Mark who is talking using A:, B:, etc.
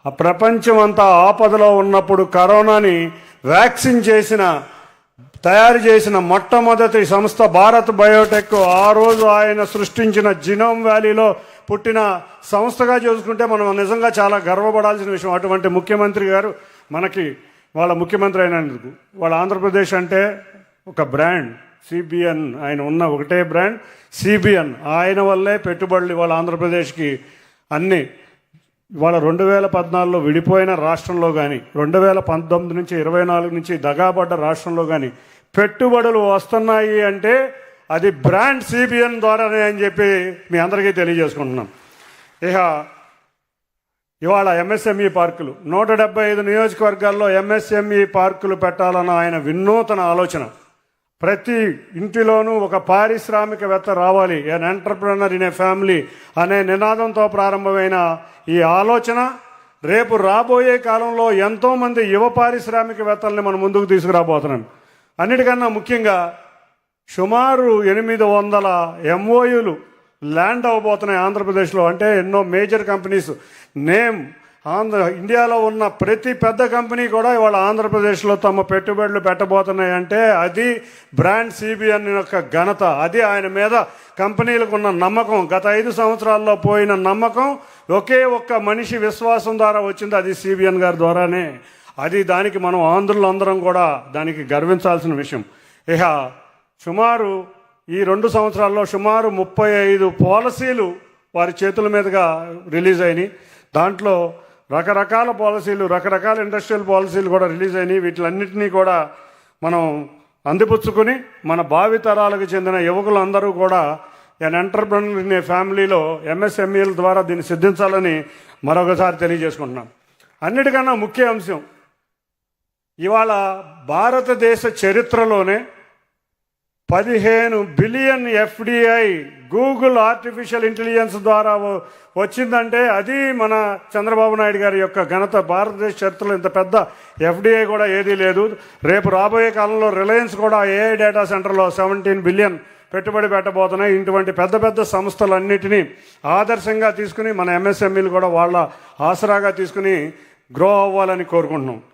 A: ఆ ప్రపంచం అంతా ఆపదలో ఉన్నప్పుడు కరోనాని వ్యాక్సిన్ తయారు చేసిన మొట్టమొదటి సంస్థ భారత్ బయోటెక్. ఆ రోజు ఆయన సృష్టించిన జినోమ్ వ్యాలీలో పుట్టిన సంస్థగా చూసుకుంటే మనం నిజంగా చాలా గర్వపడాల్సిన విషయం. అటువంటి ముఖ్యమంత్రి గారు మనకి వాళ్ళ ముఖ్యమంత్రి అయినందుకు. వాళ్ళ ఆంధ్రప్రదేశ్ అంటే ఒక బ్రాండ్ సిబిఎన్, ఆయన ఉన్న ఒకటే బ్రాండ్ సిబిఎన్. ఆయన వల్లే పెట్టుబడులు వాళ్ళ ఆంధ్రప్రదేశ్కి అన్నీ. ఇవాళ 2014లో విడిపోయిన రాష్ట్రంలో కానీ 2019 నుంచి 24 నుంచి దగాబడ్డ రాష్ట్రంలో కానీ పెట్టుబడులు వస్తున్నాయి అంటే అది బ్రాండ్ సిబిఎన్ ద్వారానే అని చెప్పి మీ అందరికీ తెలియజేసుకుంటున్నాం. ఇవాళ ఎంఎస్ఎంఈ పార్కులు 175 నియోజకవర్గాల్లో ఎంఎస్ఎంఈ పార్కులు పెట్టాలన్న ఆయన వినూతన ఆలోచన. ప్రతి ఇంటిలోనూ ఒక పారిశ్రామికవేత్త రావాలి, ఎన్ ఎంటర్ప్రెనర్ ఇన్ ఏ ఫ్యామిలీ అనే నినాదంతో ప్రారంభమైన ఈ ఆలోచన రేపు రాబోయే కాలంలో ఎంతోమంది యువ పారిశ్రామికవేత్తల్ని మనం ముందుకు తీసుకురాబోతున్నాం. అన్నిటికన్నా ముఖ్యంగా సుమారు 800 ఎంఓయూలు ల్యాండ్ అవ్వబోతున్నాయి ఆంధ్రప్రదేశ్లో. అంటే ఎన్నో మేజర్ కంపెనీస్ ఇండియాలో ఉన్న ప్రతి పెద్ద కంపెనీ కూడా ఇవాళ ఆంధ్రప్రదేశ్లో తమ పెట్టుబడులు పెట్టబోతున్నాయి. అంటే అది బ్రాండ్ సిబిఎన్ యొక్క ఘనత. అది ఆయన మీద కంపెనీలకు ఉన్న నమ్మకం. గత 5 సంవత్సరాల్లో పోయిన నమ్మకం ఒకే ఒక్క మనిషి విశ్వాసం ద్వారా వచ్చింది, అది సిబిఎన్ గారి ద్వారానే. దానికి మనం ఆంధ్రులందరం కూడా దానికి గర్వించాల్సిన విషయం. సుమారు ఈ 2 సంవత్సరాల్లో సుమారు 35 పాలసీలు వారి చేతుల మీదుగా రిలీజ్ అయినాయి. దాంట్లో రకరకాల పాలసీలు, రకరకాల ఇండస్ట్రియల్ పాలసీలు కూడా రిలీజ్ అయినాయి. వీటిలన్నింటినీ కూడా మనం అందిపుచ్చుకొని మన భావితరాలకు చెందిన యువకులందరూ కూడా ఎన్ ఎంటర్ప్రెనర్ ఇన్ ఏ ఫ్యామిలీలో ఎంఎస్ఎంఈల ద్వారా దీన్ని సిద్ధించాలని మరొకసారి తెలియజేసుకుంటున్నాం. అన్నిటికన్నా ముఖ్య అంశం, ఇవాళ భారతదేశ చరిత్రలోనే 15 billion FDI Google artificial intelligence ద్వారా వచ్చిందంటే అది మన చంద్రబాబు నాయుడు గారి యొక్క ఘనత. భారతదేశ చరిత్రలో ఇంత పెద్ద ఎఫ్డిఐ కూడా ఏదీ లేదు. రేపు రాబోయే కాలంలో రిలయన్స్ కూడా ఏఐ డేటా సెంటర్లో 17 బిలియన్ పెట్టుబడి పెట్టబోతున్నాయి. ఇటువంటి పెద్ద పెద్ద సంస్థలన్నిటినీ ఆదర్శంగా తీసుకుని మన ఎంఎస్ఎంఈలు కూడా వాళ్ళ ఆసరాగా తీసుకుని గ్రో అవ్వాలని కోరుకుంటున్నాం.